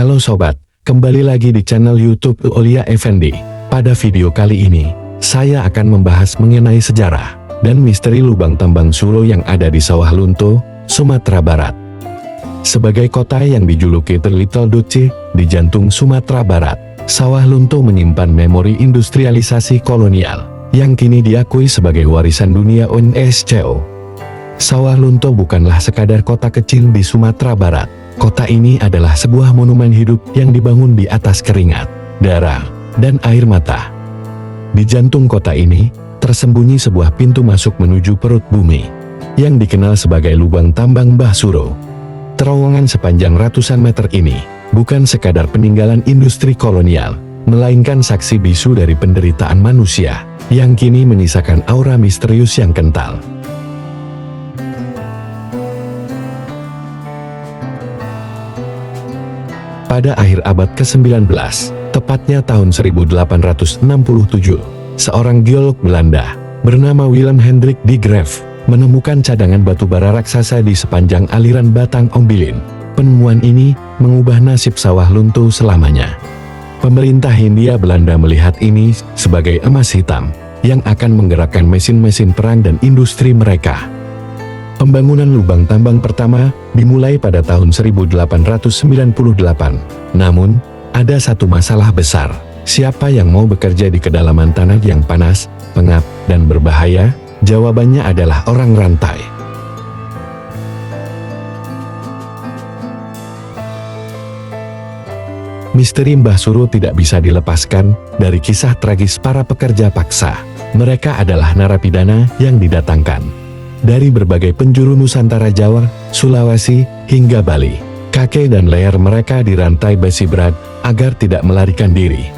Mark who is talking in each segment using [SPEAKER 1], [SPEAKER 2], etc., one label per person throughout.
[SPEAKER 1] Halo sobat, kembali lagi di channel YouTube Aulia Effendi. Pada video kali ini, saya akan membahas mengenai sejarah dan misteri lubang tambang Suro yang ada di Sawah Lunto, Sumatera Barat. Sebagai kota yang dijuluki The Little Dutch di jantung Sumatera Barat, Sawah Lunto menyimpan memori industrialisasi kolonial yang kini diakui sebagai warisan dunia UNESCO. Sawah Lunto bukanlah sekadar kota kecil di Sumatera Barat. Kota ini adalah sebuah monumen hidup yang dibangun di atas keringat, darah, dan air mata. Di jantung kota ini, tersembunyi sebuah pintu masuk menuju perut bumi, yang dikenal sebagai lubang tambang Mbah Suro. Terowongan sepanjang ratusan meter ini, bukan sekadar peninggalan industri kolonial, melainkan saksi bisu dari penderitaan manusia, yang kini menyisakan aura misterius yang kental. Pada akhir abad ke-19, tepatnya tahun 1867, seorang geolog Belanda bernama Willem Hendrik de Graaf menemukan cadangan batu bara raksasa di sepanjang aliran Batang Ombilin. Penemuan ini mengubah nasib Sawah Lunto selamanya. Pemerintah Hindia Belanda melihat ini sebagai emas hitam yang akan menggerakkan mesin-mesin perang dan industri mereka. Pembangunan lubang tambang pertama dimulai pada tahun 1898. Namun, ada satu masalah besar. Siapa yang mau bekerja di kedalaman tanah yang panas, pengap, dan berbahaya? Jawabannya adalah orang rantai. Misteri Mbah Suro tidak bisa dilepaskan dari kisah tragis para pekerja paksa. Mereka adalah narapidana yang didatangkan dari berbagai penjuru Nusantara, Jawa, Sulawesi, hingga Bali. Kaki dan leher mereka dirantai besi berat agar tidak melarikan diri.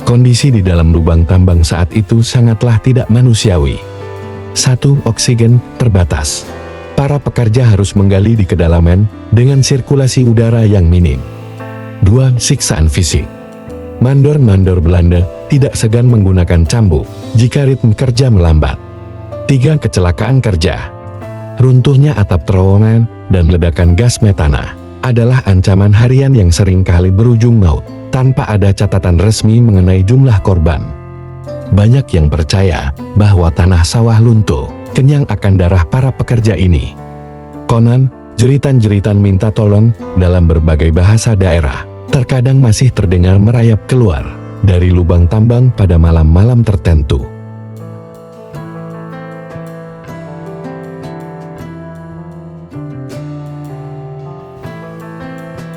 [SPEAKER 1] Kondisi di dalam lubang tambang saat itu sangatlah tidak manusiawi. 1. Oksigen terbatas. Para pekerja harus menggali di kedalaman dengan sirkulasi udara yang minim. 2. Siksaan fisik. Mandor-mandor Belanda tidak segan menggunakan cambuk jika ritme kerja melambat. 3. Kecelakaan kerja. Runtuhnya atap terowongan dan ledakan gas metana adalah ancaman harian yang seringkali berujung maut, tanpa ada catatan resmi mengenai jumlah korban. Banyak yang percaya bahwa tanah Sawah Lunto kenyang akan darah para pekerja ini. Konon, jeritan-jeritan minta tolong dalam berbagai bahasa daerah terkadang masih terdengar merayap keluar dari lubang tambang pada malam-malam tertentu.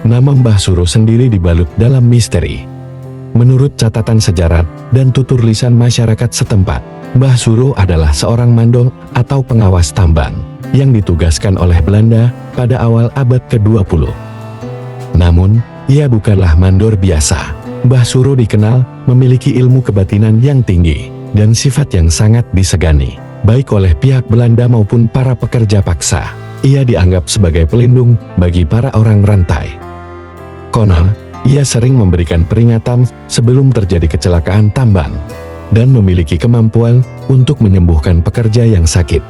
[SPEAKER 1] Nama Mbah Suro sendiri dibalut dalam misteri. Menurut catatan sejarah dan tutur lisan masyarakat setempat, Mbah Suro adalah seorang mandor atau pengawas tambang yang ditugaskan oleh Belanda pada awal abad ke-20. Namun, ia bukanlah mandor biasa. Mbah Suro dikenal memiliki ilmu kebatinan yang tinggi dan sifat yang sangat disegani, baik oleh pihak Belanda maupun para pekerja paksa. Ia dianggap sebagai pelindung bagi para orang rantai. Konon, ia sering memberikan peringatan sebelum terjadi kecelakaan tambang, dan memiliki kemampuan untuk menyembuhkan pekerja yang sakit.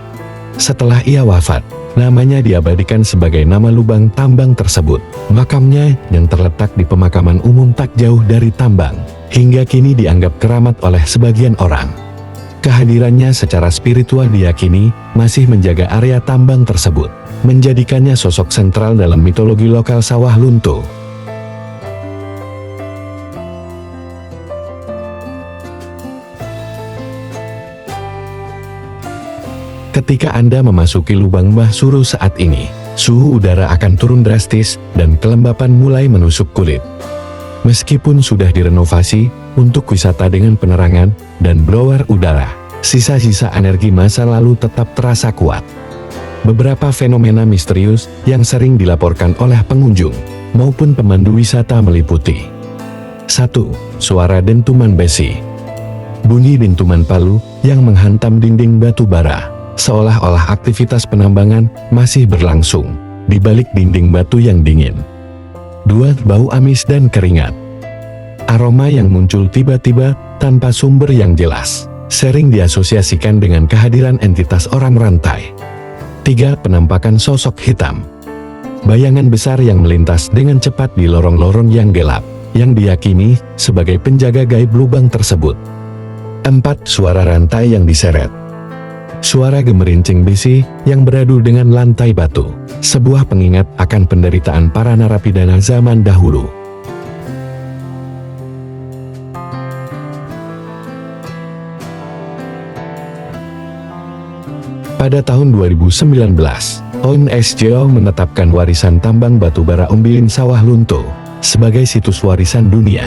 [SPEAKER 1] Setelah ia wafat, namanya diabadikan sebagai nama lubang tambang tersebut. Makamnya yang terletak di pemakaman umum tak jauh dari tambang, hingga kini dianggap keramat oleh sebagian orang. Kehadirannya secara spiritual diyakini masih menjaga area tambang tersebut, menjadikannya sosok sentral dalam mitologi lokal Sawah Lunto. Ketika Anda memasuki lubang Mbah Suro saat ini, suhu udara akan turun drastis dan kelembapan mulai menusuk kulit. Meskipun sudah direnovasi untuk wisata dengan penerangan dan blower udara, sisa-sisa energi masa lalu tetap terasa kuat. Beberapa fenomena misterius yang sering dilaporkan oleh pengunjung maupun pemandu wisata meliputi: 1. Suara dentuman besi. Bunyi dentuman palu yang menghantam dinding batu bara, seolah-olah aktivitas penambangan masih berlangsung di balik dinding batu yang dingin. 2. Bau amis dan keringat. Aroma yang muncul tiba-tiba tanpa sumber yang jelas, sering diasosiasikan dengan kehadiran entitas orang rantai. 3. Penampakan sosok hitam. bayangan besar yang melintas dengan cepat di lorong-lorong yang gelap, yang diyakini sebagai penjaga gaib lubang tersebut. 4. Suara rantai yang diseret. Suara gemerincing besi yang beradu dengan lantai batu, sebuah pengingat akan penderitaan para narapidana zaman dahulu. Pada tahun 2019, UNESCO menetapkan warisan tambang batubara Ombilin Sawah Lunto sebagai situs warisan dunia.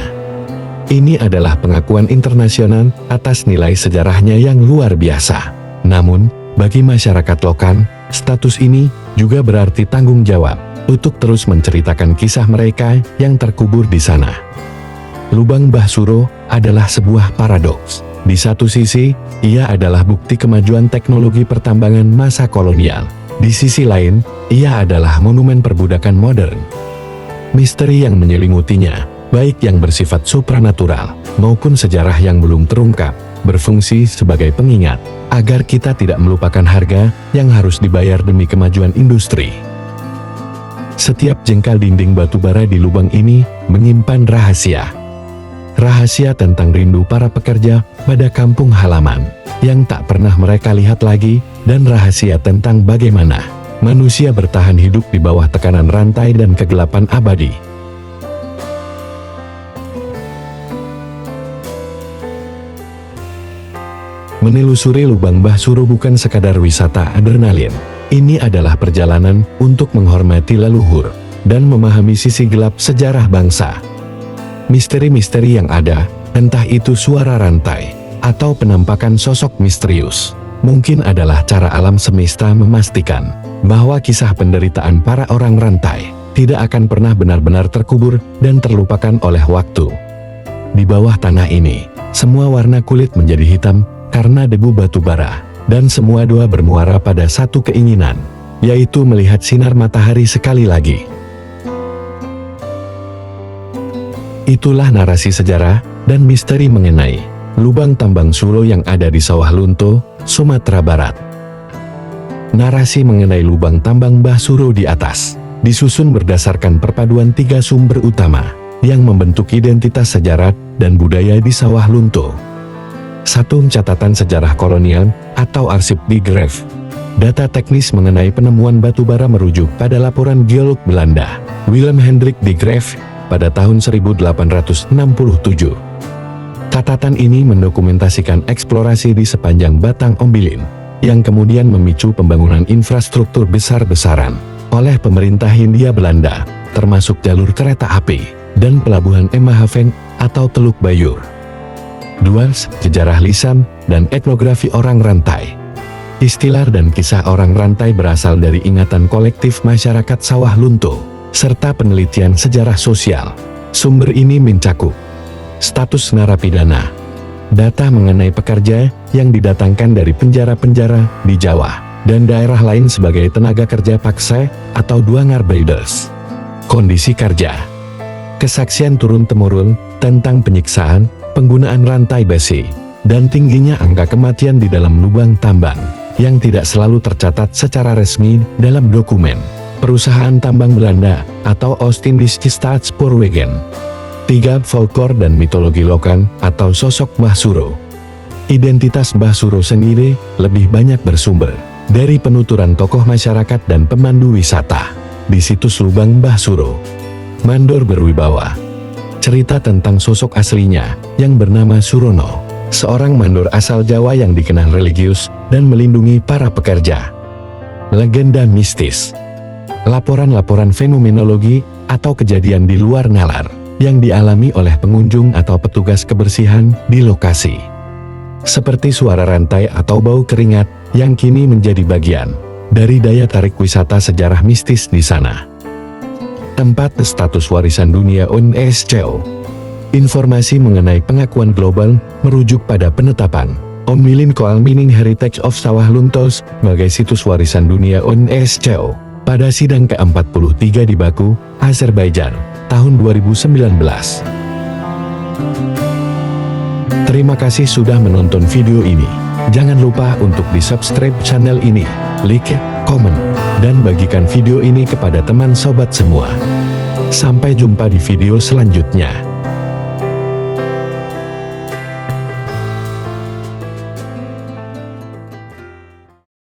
[SPEAKER 1] Ini adalah pengakuan internasional atas nilai sejarahnya yang luar biasa. Namun, bagi masyarakat lokal, status ini juga berarti tanggung jawab untuk terus menceritakan kisah mereka yang terkubur di sana. Lubang Mbah Suro adalah sebuah paradoks. Di satu sisi, ia adalah bukti kemajuan teknologi pertambangan masa kolonial. Di sisi lain, ia adalah monumen perbudakan modern. Misteri yang menyelimutinya, baik yang bersifat supranatural maupun sejarah yang belum terungkap, berfungsi sebagai pengingat agar kita tidak melupakan harga yang harus dibayar demi kemajuan industri. Setiap jengkal dinding batubara di lubang ini menyimpan rahasia. Rahasia tentang rindu para pekerja pada kampung halaman yang tak pernah mereka lihat lagi, dan rahasia tentang bagaimana manusia bertahan hidup di bawah tekanan rantai dan kegelapan abadi. Menelusuri lubang Mbah Suro bukan sekadar wisata adrenalin. Ini adalah perjalanan untuk menghormati leluhur dan memahami sisi gelap sejarah bangsa. Misteri-misteri yang ada, entah itu suara rantai atau penampakan sosok misterius, mungkin adalah cara alam semesta memastikan bahwa kisah penderitaan para orang rantai tidak akan pernah benar-benar terkubur dan terlupakan oleh waktu. Di bawah tanah ini, semua warna kulit menjadi hitam karena debu batu bara, dan semua doa bermuara pada satu keinginan, yaitu melihat sinar matahari sekali lagi. Itulah narasi sejarah dan misteri mengenai lubang tambang Suro yang ada di Sawah Lunto, Sumatera Barat. Narasi mengenai lubang tambang Mbah Suro di atas disusun berdasarkan perpaduan 3 sumber utama yang membentuk identitas sejarah dan budaya di Sawah Lunto. 1. Catatan sejarah kolonial atau arsip di Grave. Data teknis mengenai penemuan batu bara merujuk pada laporan geolog Belanda, Willem Hendrik de Grave, pada tahun 1867. Catatan ini mendokumentasikan eksplorasi di sepanjang Batang Ombilin, yang kemudian memicu pembangunan infrastruktur besar-besaran oleh pemerintah Hindia Belanda, termasuk jalur kereta api dan pelabuhan Emmahaven atau Teluk Bayur. 2. Sejarah lisan dan etnografi orang rantai. Istilah dan kisah orang rantai berasal dari ingatan kolektif masyarakat Sawah Lunto, serta penelitian sejarah sosial. Sumber ini mencakup status narapidana, data mengenai pekerja yang didatangkan dari penjara-penjara di Jawa dan daerah lain sebagai tenaga kerja paksa atau dwangarbeiders. Kondisi kerja, kesaksian turun-temurun tentang penyiksaan, penggunaan rantai besi, dan tingginya angka kematian di dalam lubang tambang yang tidak selalu tercatat secara resmi dalam dokumen perusahaan tambang Belanda atau Oost-Indische Staatspoorwegen. 3. Folklore dan mitologi lokal atau sosok Mbah Suro. Identitas Mbah Suro sendiri lebih banyak bersumber dari penuturan tokoh masyarakat dan pemandu wisata di situs lubang Mbah Suro. Mandor berwibawa. Cerita tentang sosok aslinya yang bernama Surono, seorang mandor asal Jawa yang dikenal religius dan melindungi para pekerja. Legenda mistis. Laporan-laporan fenomenologi atau kejadian di luar nalar yang dialami oleh pengunjung atau petugas kebersihan di lokasi. Seperti suara rantai atau bau keringat yang kini menjadi bagian dari daya tarik wisata sejarah mistis di sana. 4. Status warisan dunia UNESCO. Informasi mengenai pengakuan global merujuk pada penetapan Ombilin Coal Mining Heritage of Sawah Lunto sebagai situs warisan dunia UNESCO pada sidang ke-43 di Baku, Azerbaijan, tahun 2019. Terima kasih sudah menonton video ini. Jangan lupa untuk di-subscribe channel ini, like, komen, dan bagikan video ini kepada teman sobat semua. Sampai jumpa di video selanjutnya.